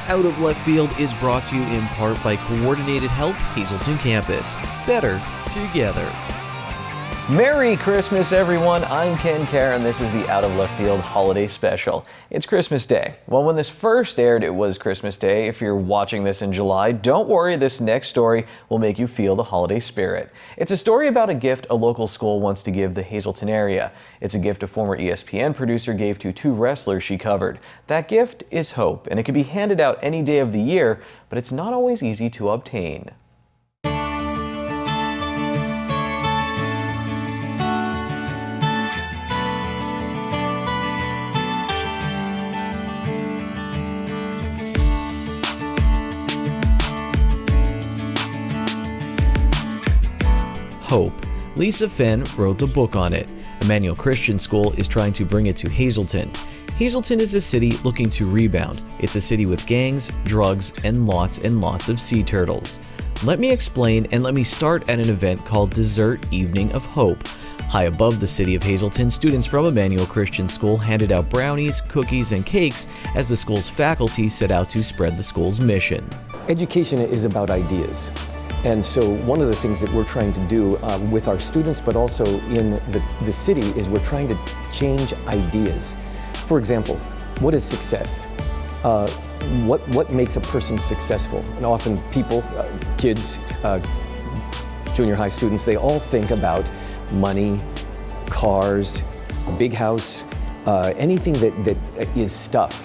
Out of Left Field is brought to you in part by Coordinated Health Hazleton Campus. Better together. Merry Christmas, everyone. I'm Ken, Cara, and this is the Out of Left Field Holiday Special. It's Christmas Day. Well, when this first aired, it was Christmas Day. If you're watching this in July, don't worry, this next story will make you feel the holiday spirit. It's a story about a gift a local school wants to give the Hazleton area. It's a gift a former ESPN producer gave to two wrestlers she covered. That gift is hope, and it can be handed out any day of the year, but it's not always easy to obtain. Hope. Lisa Fenn wrote the book on it. Emmanuel Christian School is trying to bring it to Hazleton. Hazleton is a city looking to rebound. It's a city with gangs, drugs, and lots of sea turtles. Let me explain, and let me start at an event called Dessert Evening of Hope. High above the city of Hazleton, students from Emmanuel Christian School handed out brownies, cookies, and cakes as the school's faculty set out to spread the school's mission. Education is about ideas. And so one of the things that we're trying to do with our students, but also in the city, is we're trying to change ideas. For example, what is success? What makes a person successful? And often people, kids, junior high students, they all think about money, cars, a big house, anything that is stuff.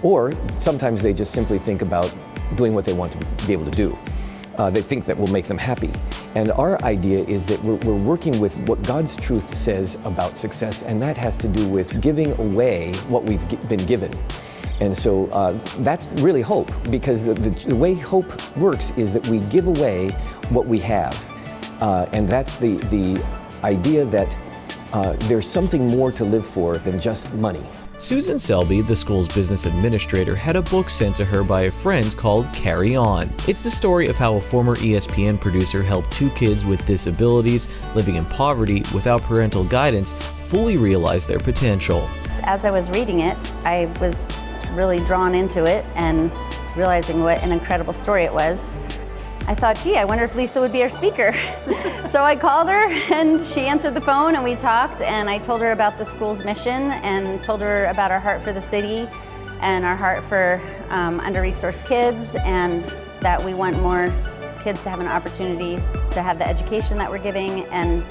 Or sometimes they just simply think about doing what they want to be able to do. They think that will make them happy. And our idea is that we're working with what God's truth says about success, and that has to do with giving away what we've been given. And so that's really hope, because the way hope works is that we give away what we have. And that's the idea that there's something more to live for than just money. Susan Selby, the school's business administrator, had a book sent to her by a friend called Carry On. It's the story of how a former ESPN producer helped two kids with disabilities living in poverty without parental guidance fully realize their potential. As I was reading it, I was really drawn into it and realizing what an incredible story it was. I thought, gee, I wonder if Lisa would be our speaker. So I called her and she answered the phone and we talked, and I told her about the school's mission and told her about our heart for the city and our heart for under-resourced kids, and that we want more kids to have an opportunity to have the education that we're giving. And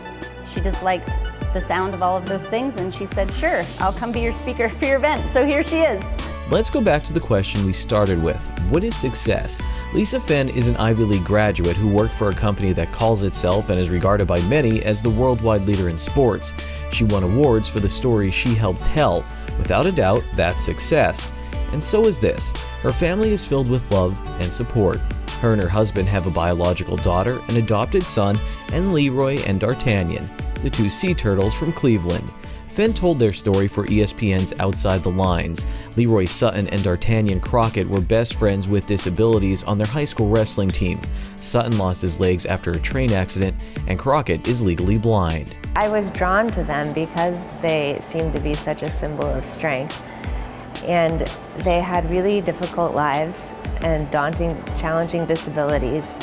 she just liked the sound of all of those things, and she said, sure, I'll come be your speaker for your event. So here she is. Let's go back to the question we started with. What is success? Lisa Fenn is an Ivy League graduate who worked for a company that calls itself and is regarded by many as the worldwide leader in sports. She won awards for the stories she helped tell. Without a doubt, that's success. And so is this. Her family is filled with love and support. Her and her husband have a biological daughter, an adopted son, and Leroy and D'Artagnan, the two sea turtles from Cleveland. Fenn told their story for ESPN's Outside the Lines. Leroy Sutton and D'Artagnan Crockett were best friends with disabilities on their high school wrestling team. Sutton lost his legs after a train accident, and Crockett is legally blind. I was drawn to them because they seemed to be such a symbol of strength. And they had really difficult lives and daunting, challenging disabilities.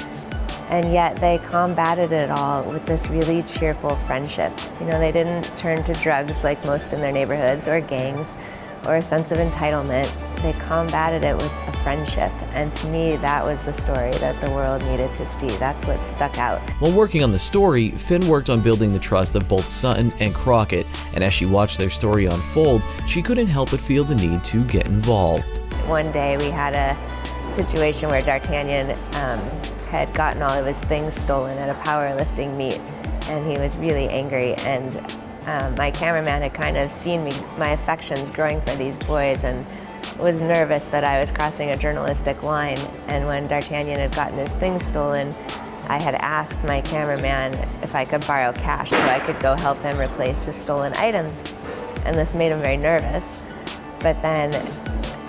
And yet they combated it all with this really cheerful friendship. You know, they didn't turn to drugs like most in their neighborhoods, or gangs, or a sense of entitlement. They combated it with a friendship. And to me, that was the story that the world needed to see. That's what stuck out. While working on the story, Fenn worked on building the trust of both Sutton and Crockett. And as she watched their story unfold, she couldn't help but feel the need to get involved. One day we had a situation where D'Artagnan had gotten all of his things stolen at a powerlifting meet, and he was really angry, and my cameraman had kind of seen my affections growing for these boys and was nervous that I was crossing a journalistic line. And when D'Artagnan had gotten his things stolen, I had asked my cameraman if I could borrow cash so I could go help him replace the stolen items, and this made him very nervous. But then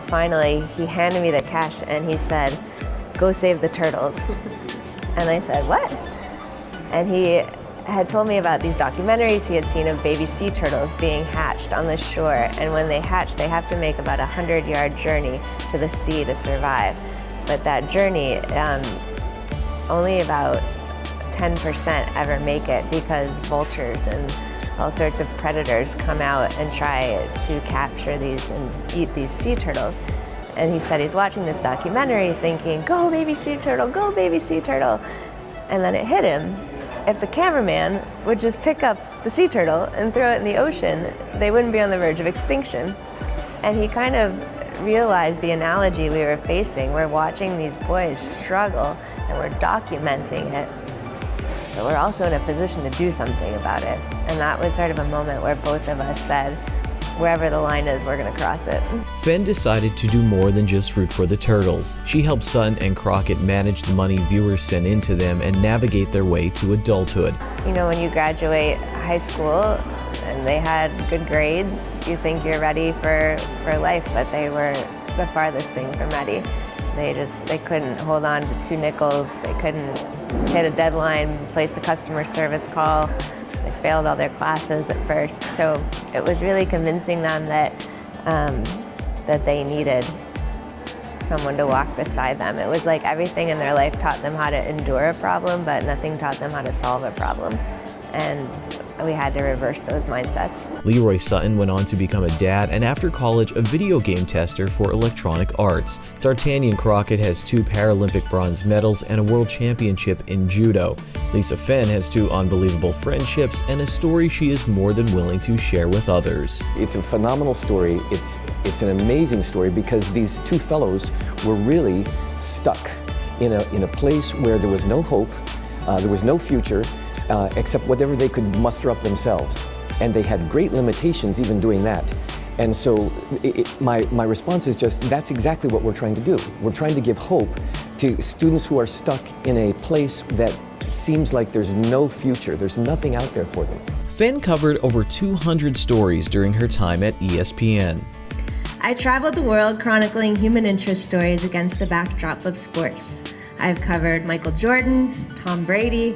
finally he handed me the cash and he said, "Go save the turtles." And I said, "What?" And he had told me about these documentaries he had seen of baby sea turtles being hatched on the shore, and when they hatch, they have to make about a 100-yard journey to the sea to survive. But that journey, only about 10% ever make it because vultures and all sorts of predators come out and try to capture these and eat these sea turtles. And he said he's watching this documentary thinking, go baby sea turtle, go baby sea turtle. And then it hit him. If the cameraman would just pick up the sea turtle and throw it in the ocean, they wouldn't be on the verge of extinction. And he kind of realized the analogy we were facing. We're watching these boys struggle and we're documenting it, but we're also in a position to do something about it. And that was sort of a moment where both of us said, wherever the line is, we're gonna cross it. Fenn decided to do more than just root for the turtles. She helped Sutton and Crockett manage the money viewers sent into them and navigate their way to adulthood. You know, when you graduate high school and they had good grades, you think you're ready for life, but they were the farthest thing from ready. They couldn't hold on to 2 nickels. They couldn't hit a deadline, place the customer service call. They failed all their classes at first. So it was really convincing them that they needed someone to walk beside them. It was like everything in their life taught them how to endure a problem, but nothing taught them how to solve a problem. And we had to reverse those mindsets. Leroy Sutton went on to become a dad and after college a video game tester for electronic arts. D'Artagnan Crockett has 2 Paralympic bronze medals and a world championship in judo. Lisa Fenn has 2 unbelievable friendships and a story she is more than willing to share with others. It's a phenomenal story. It's an amazing story because these 2 fellows were really stuck in a place where there was no hope, there was no future, except whatever they could muster up themselves. And they had great limitations even doing that. And so my response is just, that's exactly what we're trying to do. We're trying to give hope to students who are stuck in a place that seems like there's no future, there's nothing out there for them. Fenn covered over 200 stories during her time at ESPN. I traveled the world chronicling human interest stories against the backdrop of sports. I've covered Michael Jordan, Tom Brady,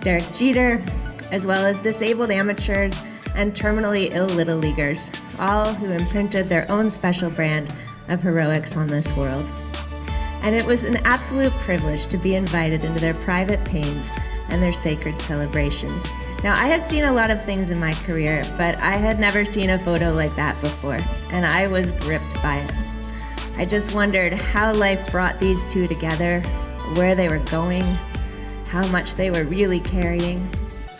Derek Jeter, as well as disabled amateurs and terminally ill little leaguers, all who imprinted their own special brand of heroics on this world. And it was an absolute privilege to be invited into their private pains and their sacred celebrations. Now, I had seen a lot of things in my career, but I had never seen a photo like that before, and I was gripped by it. I just wondered how life brought these 2 together, where they were going, how much they were really carrying,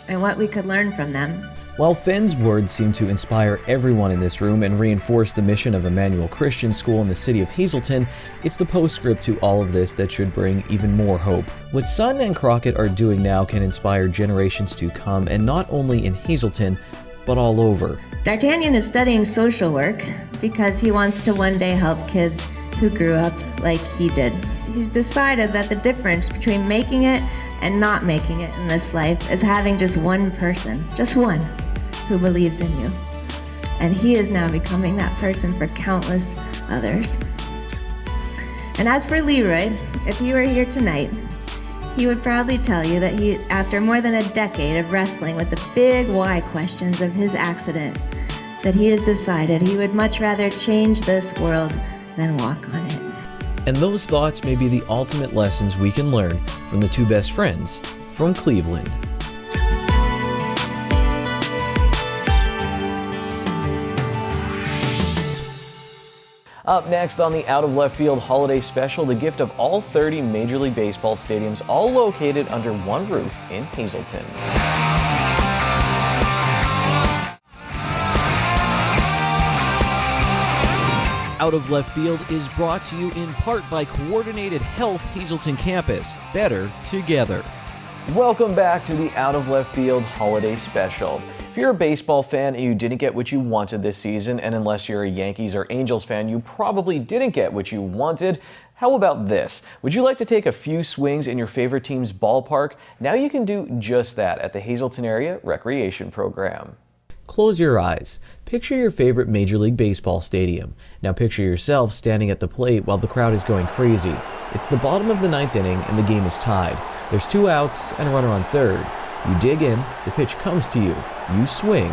and what we could learn from them. While Fenn's words seem to inspire everyone in this room and reinforce the mission of Emmanuel Christian School in the city of Hazleton, it's the postscript to all of this that should bring even more hope. What Sutton and Crockett are doing now can inspire generations to come, and not only in Hazleton, but all over. D'Artagnan is studying social work because he wants to one day help kids who grew up like he did. He's decided that the difference between making it and not making it in this life is having just one person, just one, who believes in you. And he is now becoming that person for countless others. And as for Leroy, if he were here tonight, he would proudly tell you that after more than a decade of wrestling with the big why questions of his accident, that he has decided he would much rather change this world than walk on it. And those thoughts may be the ultimate lessons we can learn from the 2 best friends from Cleveland. Up next on the Out of Left Field Holiday Special, the gift of all 30 Major League Baseball stadiums, all located under one roof in Hazleton. Out of Left Field is brought to you in part by Coordinated Health Hazleton Campus. Better together. Welcome back to the Out of Left Field Holiday Special. If you're a baseball fan and you didn't get what you wanted this season, and unless you're a Yankees or Angels fan, you probably didn't get what you wanted, how about this? Would you like to take a few swings in your favorite team's ballpark? Now you can do just that at the Hazleton Area Recreation Program. Close your eyes. Picture your favorite Major League Baseball stadium. Now picture yourself standing at the plate while the crowd is going crazy. It's the bottom of the 9th inning and the game is tied. There's 2 outs and a runner on third. You dig in, the pitch comes to you, you swing.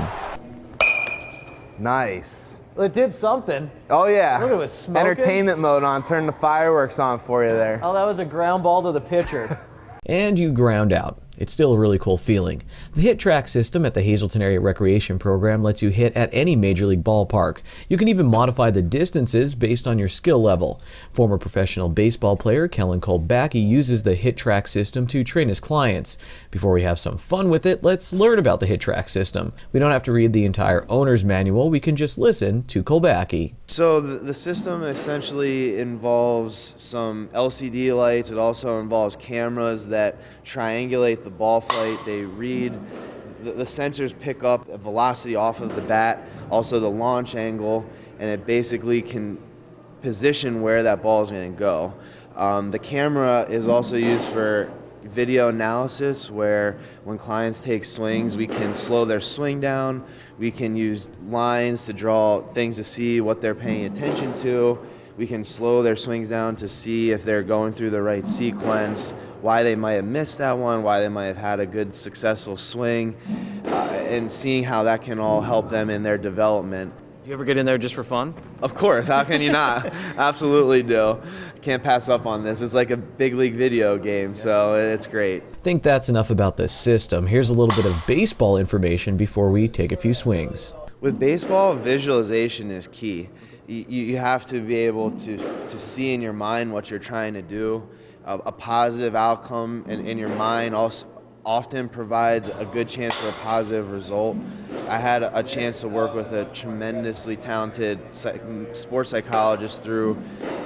Nice. Well, it did something. Oh yeah. Look, it was smoking. Entertainment mode on. Turn the fireworks on for you there. Oh, that was a ground ball to the pitcher. And you ground out. It's still a really cool feeling. The hit track system at the Hazleton Area Recreation Program lets you hit at any major league ballpark. You can even modify the distances based on your skill level. Former professional baseball player Kellen Kolbacki uses the hit track system to train his clients. Before we have some fun with it, let's learn about the hit track system. We don't have to read the entire owner's manual, we can just listen to Kolbacki. So the system essentially involves some LCD lights. It also involves cameras that triangulate the ball flight. They read, the sensors pick up a velocity off of the bat, also the launch angle, and it basically can position where that ball is going to go. The camera is also used for video analysis, where when clients take swings, we can slow their swing down. We can use lines to draw things to see what they're paying attention to. We can slow their swings down to see if they're going through the right sequence, why they might have missed that one, why they might have had a good successful swing, and seeing how that can all help them in their development. You ever get in there just for fun? Of course, how can you not? Absolutely do. Can't pass up on this. It's like a big league video game, so it's great. Think that's enough about the system. Here's a little bit of baseball information before we take a few swings. With baseball, visualization is key. You have to be able to see in your mind what you're trying to do. A positive outcome in your mind also often provides a good chance for a positive result. I had a chance to work with a tremendously talented sports psychologist through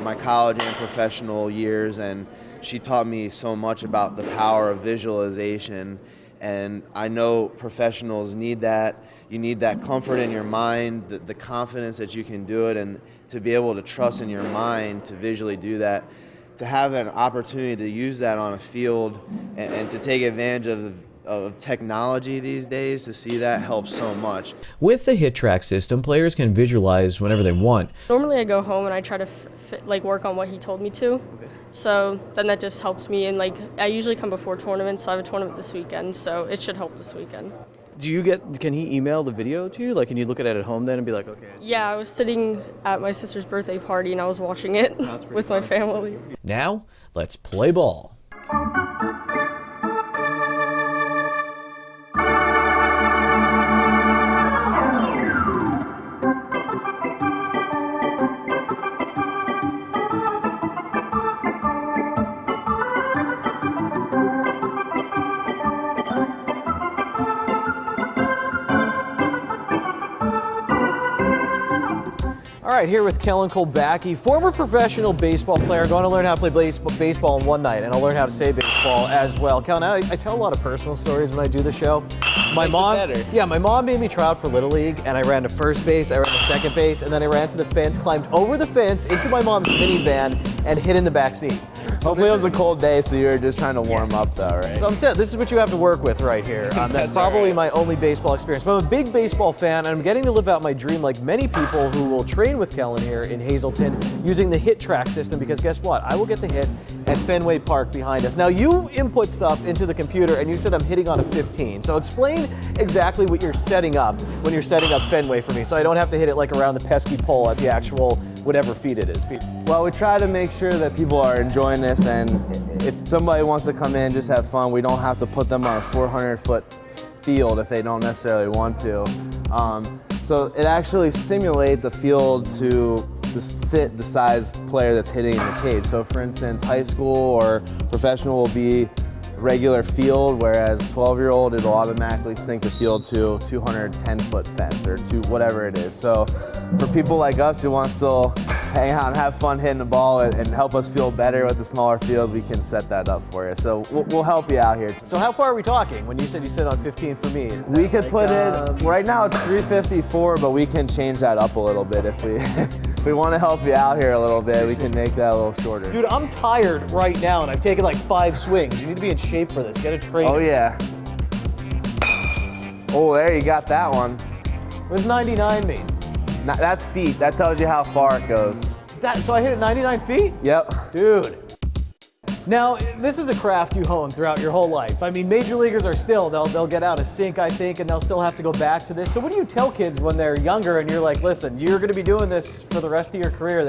my college and professional years, and she taught me so much about the power of visualization. And I know professionals need that. You need that comfort in your mind, the confidence that you can do it, and to be able to trust in your mind to visually do that. To have an opportunity to use that on a field and to take advantage of technology these days, to see that helps so much. With the hit track system, players can visualize whenever they want. Normally I go home and I try to work on what he told me to. So then that just helps me, and I usually come before tournaments, so I have a tournament this weekend, so it should help this weekend. Can he email the video to you? Can you look at it at home then and be like, okay? Yeah, I was sitting at my sister's birthday party and I was watching it with my family. Now, let's play ball. All right, here with Kellen Kolbacki, former professional baseball player, going to learn how to play baseball in one night, and I'll learn how to say baseball as well. Kellen, I tell a lot of personal stories when I do the show. My mom made me try out for Little League, and I ran to first base, I ran to second base, and then I ran to the fence, climbed over the fence into my mom's minivan, and hid in the back seat. So hopefully it was a cold day, so you were just trying to warm up though, right? So I'm saying, this is what you have to work with right here. That's probably my only baseball experience. But I'm a big baseball fan, and I'm getting to live out my dream like many people who will train with Kellen here in Hazleton using the hit track system, because guess what? I will get the hit at Fenway Park behind us. Now, you input stuff into the computer, and you said I'm hitting on a 15. So explain exactly what you're setting up when you're setting up Fenway for me, so I don't have to hit it around the pesky pole at the actual whatever feet it is. Well, we try to make sure that people are enjoying this, and if somebody wants to come in, just have fun. We don't have to put them on a 400-foot field if they don't necessarily want to. So it actually simulates a field to fit the size player that's hitting in the cage. So for instance, high school or professional will be regular field, whereas 12-year-old, it'll automatically sync the field to 210-foot fence or to whatever it is. So for people like us who want to still hang out and have fun hitting the ball and help us feel better with the smaller field, we can set that up for you. So we'll help you out here. So how far are we talking when you said you sit on 15 for me? We could put it, right now it's 354, but we can change that up a little bit if we if we want to help you out here a little bit, we can make that a little shorter. Dude, I'm tired right now, and I've taken 5 swings. You need to be in shape for this. Get a trainer. Oh, yeah. Oh, there, you got that one. What does 99 mean? That's feet. That tells you how far it goes. So I hit it 99 feet? Yep. Dude. Now, this is a craft you hone throughout your whole life. I mean, major leaguers are still, they'll get out of sync, I think, and they'll still have to go back to this. So what do you tell kids when they're younger and you're like, listen, you're going to be doing this for the rest of your career.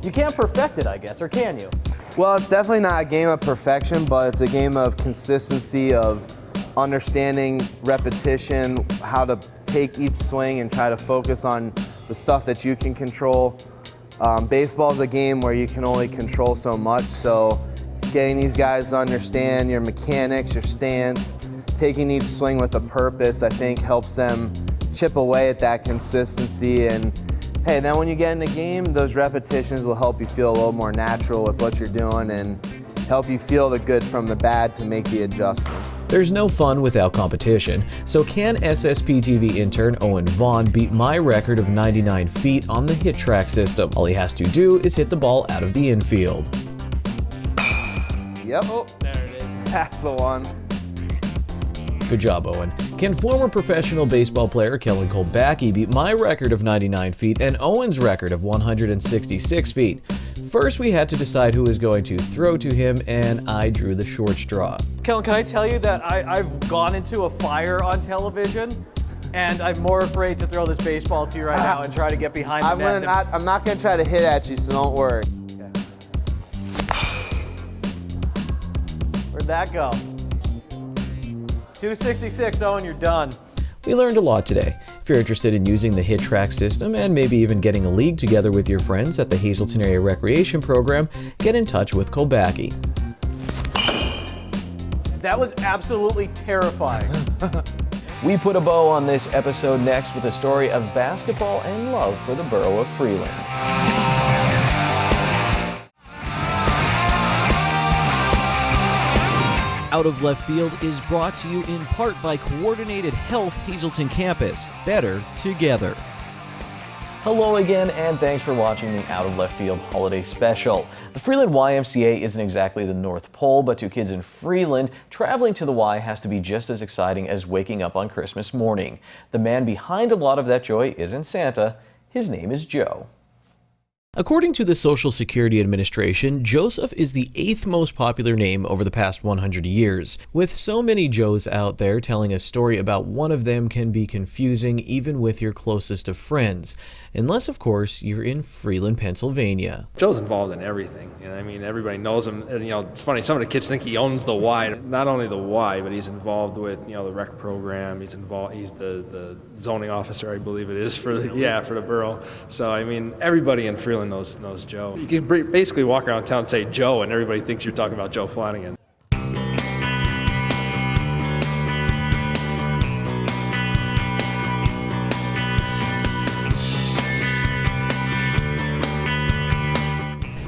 You can't perfect it, I guess, or can you? Well, it's definitely not a game of perfection, but it's a game of consistency, of understanding repetition, how to take each swing and try to focus on the stuff that you can control. Baseball is a game where you can only control so much, so getting these guys to understand your mechanics, your stance, taking each swing with a purpose, I think helps them chip away at that consistency. And hey, then when you get in the game, those repetitions will help you feel a little more natural with what you're doing and help you feel the good from the bad to make the adjustments. There's no fun without competition, so can SSP TV intern Owen Vaughn beat my record of 99 feet on the hit track system? All he has to do is hit the ball out of the infield. Yep. Oh, there it is. That's the one. Good job, Owen. Can former professional baseball player Kellen Kolbacki beat my record of 99 feet and Owen's record of 166 feet? First, we had to decide who was going to throw to him, and I drew the short straw. Kellen, can I tell you that I've gone into a fire on television, and I'm more afraid to throw this baseball to you right now and try to get behind the net. I'm not going to try to hit at you, so don't worry. Where'd that go? 266, Owen, you're done. We learned a lot today. If you're interested in using the hit track system and maybe even getting a league together with your friends at the Hazleton Area Recreation Program, get in touch with Kolbacki. That was absolutely terrifying. We put a bow on this episode next with a story of basketball and love for the borough of Freeland. Out of Left Field is brought to you in part by Coordinated Health Hazleton Campus. Better together. Hello again, and thanks for watching the Out of Left Field Holiday Special. The Freeland YMCA isn't exactly the North Pole, but to kids in Freeland, traveling to the Y has to be just as exciting as waking up on Christmas morning. The man behind a lot of that joy isn't Santa. His name is Joe. According to the Social Security Administration, Joseph is the 8th most popular name over the past 100 years. With so many Joes out there, telling a story about one of them can be confusing even with your closest of friends. Unless, of course, you're in Freeland, Pennsylvania. Joe's involved in everything. I mean, everybody knows him. And, it's funny, some of the kids think he owns the Y. Not only the Y, but he's involved with, the rec program. He's the zoning officer, I believe it is, for the borough. So, I mean, everybody in Freeland knows Joe. You can basically walk around town and say Joe, and everybody thinks you're talking about Joe Flanagan.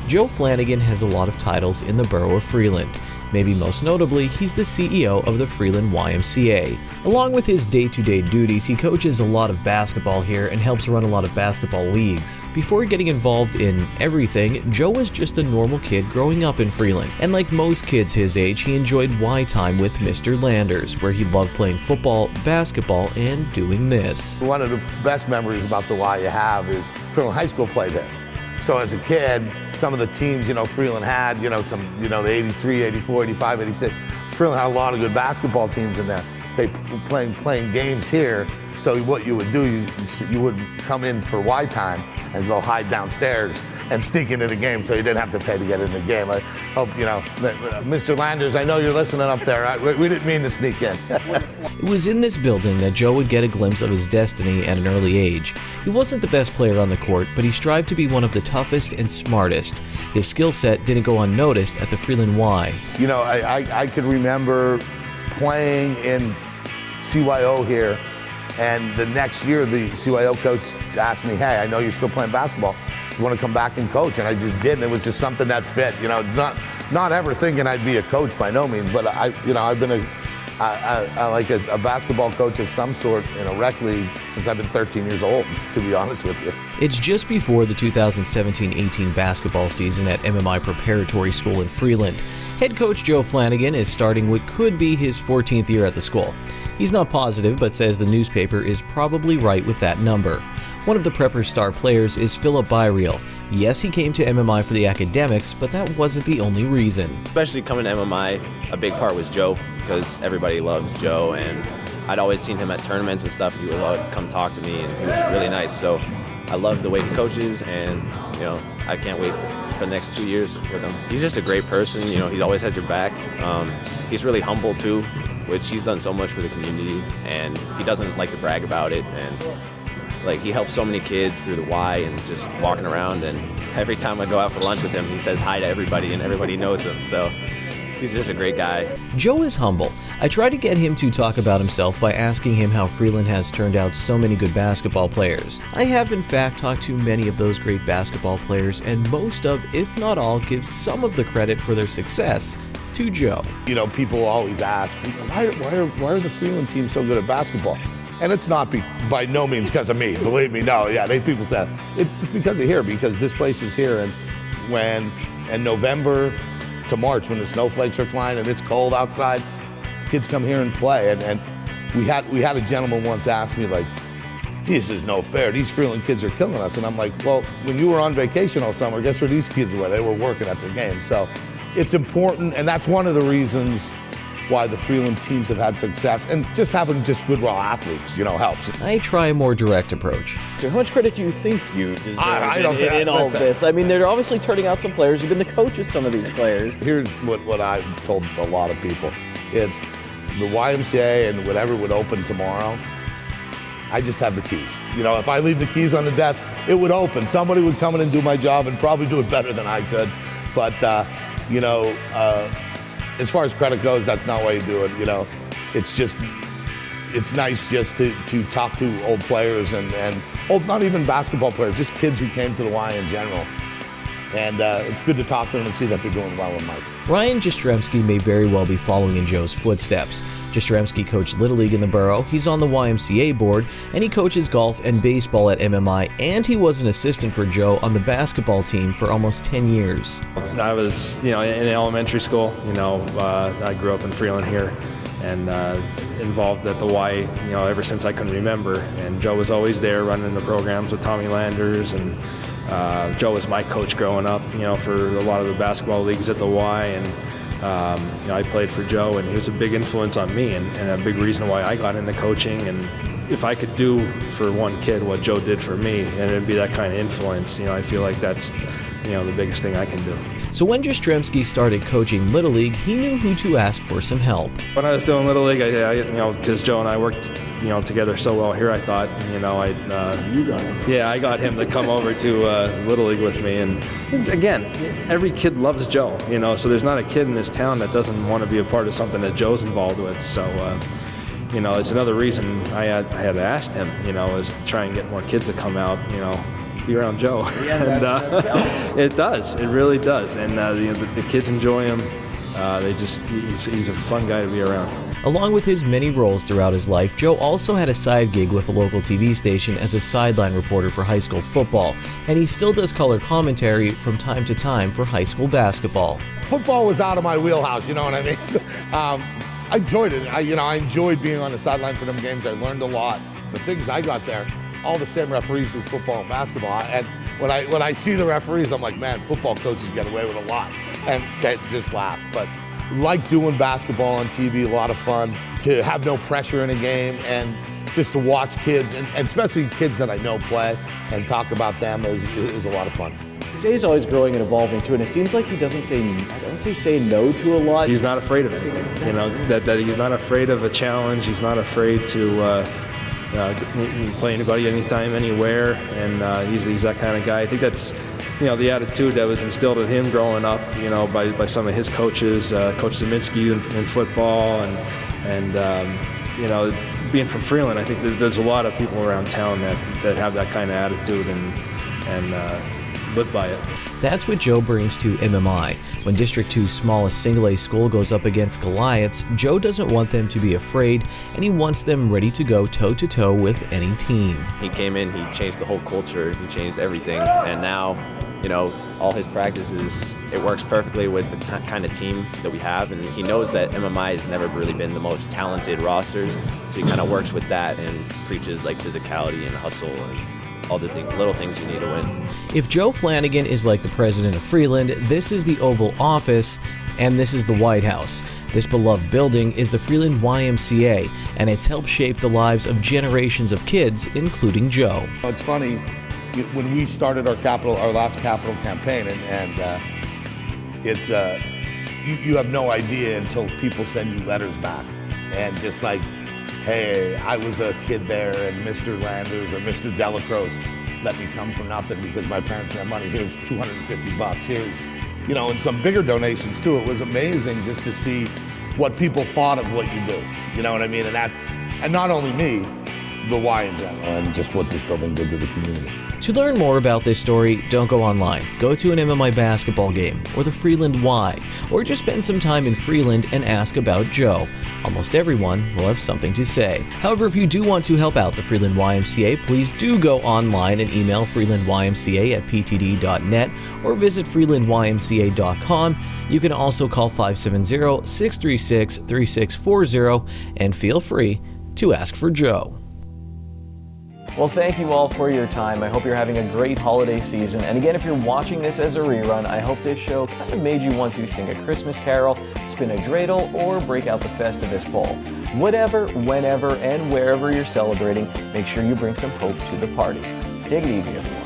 Joe Flanagan has a lot of titles in the borough of Freeland. Maybe most notably, he's the CEO of the Freeland YMCA. Along with his day-to-day duties, he coaches a lot of basketball here and helps run a lot of basketball leagues. Before getting involved in everything, Joe was just a normal kid growing up in Freeland. And like most kids his age, he enjoyed Y time with Mr. Landers, where he loved playing football, basketball, and doing this. One of the best memories about the Y you have is Freeland High School played there. So as a kid, some of the teams, Freeland had, the 83, 84, 85, 86, Freeland had a lot of good basketball teams in there. They playing games here. So what you would do, you would come in for Y time and go hide downstairs and sneak into the game so you didn't have to pay to get in the game. I hope, Mr. Landers, I know you're listening up there. We didn't mean to sneak in. It was in this building that Joe would get a glimpse of his destiny at an early age. He wasn't the best player on the court, but he strived to be one of the toughest and smartest. His skill set didn't go unnoticed at the Freeland Y. I could remember playing in CYO here, and the next year the CYO coach asked me, hey, I know you're still playing basketball. You want to come back and coach? And I just did, and it was just something that fit. Not ever thinking I'd be a coach by no means, but I've been a basketball coach of some sort in a rec league since I've been 13 years old, to be honest with you. It's just before the 2017-18 basketball season at MMI Preparatory School in Freeland. Head coach Joe Flanagan is starting what could be his 14th year at the school. He's not positive, but says the newspaper is probably right with that number. One of the Prepper's star players is Philip Byreal. Yes, he came to MMI for the academics, but that wasn't the only reason. Especially coming to MMI, a big part was Joe, because everybody loves Joe, and I'd always seen him at tournaments and stuff. He would come talk to me, and he was really nice. So I love the way he coaches, and I can't wait for the next 2 years with him. He's just a great person. He always has your back. He's really humble too, which he's done so much for the community, and he doesn't like to brag about it. And he helps so many kids through the Y and just walking around. And every time I go out for lunch with him, he says hi to everybody, and everybody knows him. So he's just a great guy. Joe is humble. I try to get him to talk about himself by asking him how Freeland has turned out so many good basketball players. I have in fact talked to many of those great basketball players, and most of, if not all, give some of the credit for their success to Joe. People always ask, why are the Freeland teams so good at basketball? And it's not by no means because of me, believe me. No, yeah, people say it's because of here, because this place is here, and when in November to March, when the snowflakes are flying and it's cold outside, kids come here and play. And we had a gentleman once ask me, this is no fair. These Freeland kids are killing us. And I'm like, well, when you were on vacation all summer, guess where these kids were? They were working at their games. So it's important, and that's one of the reasons why the Freeland teams have had success, and just having good raw athletes, helps. I try a more direct approach. So how much credit do you think you deserve in all listen. this? I mean, they're obviously turning out some players. You've been the coach of some of these players. Here's what I've told a lot of people. It's the YMCA and whatever would open tomorrow, I just have the keys. If I leave the keys on the desk, it would open. Somebody would come in and do my job and probably do it better than I could. But, as far as credit goes, that's not why you do it. It's nice just to talk to old players and not even basketball players, just kids who came to the Y in general. And it's good to talk to them and see that they're doing well in life. Ryan Jastrzemski may very well be following in Joe's footsteps. Jastrzemski coached Little League in the borough, he's on the YMCA board, and he coaches golf and baseball at MMI, and he was an assistant for Joe on the basketball team for almost 10 years. I was, in elementary school, I grew up in Freeland here, and involved at the Y, ever since I can remember. And Joe was always there running the programs with Tommy Landers, and Joe was my coach growing up, for a lot of the basketball leagues at the Y, and I played for Joe, and he was a big influence on me, and a big reason why I got into coaching. And if I could do for one kid what Joe did for me, and it'd be that kind of influence, I feel like that's, the biggest thing I can do. So when Jastrzemski started coaching Little League, he knew who to ask for some help. When I was doing Little League, because Joe and I worked, together so well here, I thought, You got him. Yeah, I got him to come over to Little League with me. And again, every kid loves Joe, so there's not a kid in this town that doesn't want to be a part of something that Joe's involved with. So, it's another reason I had to ask him, is to try and get more kids to come out, be around Joe. And it does, it really does. And the kids enjoy him. He's a fun guy to be around. Along with his many roles throughout his life, Joe also had a side gig with a local TV station as a sideline reporter for high school football, and he still does color commentary from time to time for high school basketball. Football was out of my wheelhouse, you know what I mean? I enjoyed it. I enjoyed being on the sideline for them games. I learned a lot. The things I got there, all the same referees do football and basketball. And when I see the referees, I'm like, man, football coaches get away with a lot. And they just laugh. But like doing basketball on TV, a lot of fun. To have no pressure in a game and just to watch kids, and especially kids that I know play, and talk about them is a lot of fun. Jay's always growing and evolving too, and it seems like he doesn't say no to a lot. He's not afraid of anything, that he's not afraid of a challenge. He's not afraid to play anybody anytime, anywhere, and he's that kind of guy. I think that's the attitude that was instilled in him growing up, by some of his coaches, Coach Zeminski in football, and being from Freeland, I think there's a lot of people around town that have that kind of attitude and live by it. That's what Joe brings to MMI. When District 2's smallest single-A school goes up against Goliaths, Joe doesn't want them to be afraid, and he wants them ready to go toe-to-toe with any team. He came in, he changed the whole culture, he changed everything, and now, all his practices, it works perfectly with the kind of team that we have, and he knows that MMI has never really been the most talented rosters, so he kind of works with that and preaches physicality and hustle and all the little things you need to win. If Joe Flanagan is like the president of Freeland, this is the Oval Office, and this is the White House. This beloved building is the Freeland YMCA, and it's helped shape the lives of generations of kids, including Joe. It's funny, when we started our last capital campaign, and it's you have no idea until people send you letters back, and just like, hey, I was a kid there, and Mr. Landers or Mr. Delacroix let me come for nothing because my parents had money. Here's $250. Here's, and some bigger donations too. It was amazing just to see what people thought of what you do. You know what I mean? And not only me, the Y in general, and just what this building did to the community. To learn more about this story, don't go online. Go to an MMI basketball game, or the Freeland Y, or just spend some time in Freeland and ask about Joe. Almost everyone will have something to say. However, if you do want to help out the Freeland YMCA, please do go online and email freelandymca@ptd.net or visit freelandymca.com. You can also call 570-636-3640 and feel free to ask for Joe. Well, thank you all for your time. I hope you're having a great holiday season. And again, if you're watching this as a rerun, I hope this show kind of made you want to sing a Christmas carol, spin a dreidel, or break out the Festivus pole. Whatever, whenever, and wherever you're celebrating, make sure you bring some hope to the party. Take it easy, everyone.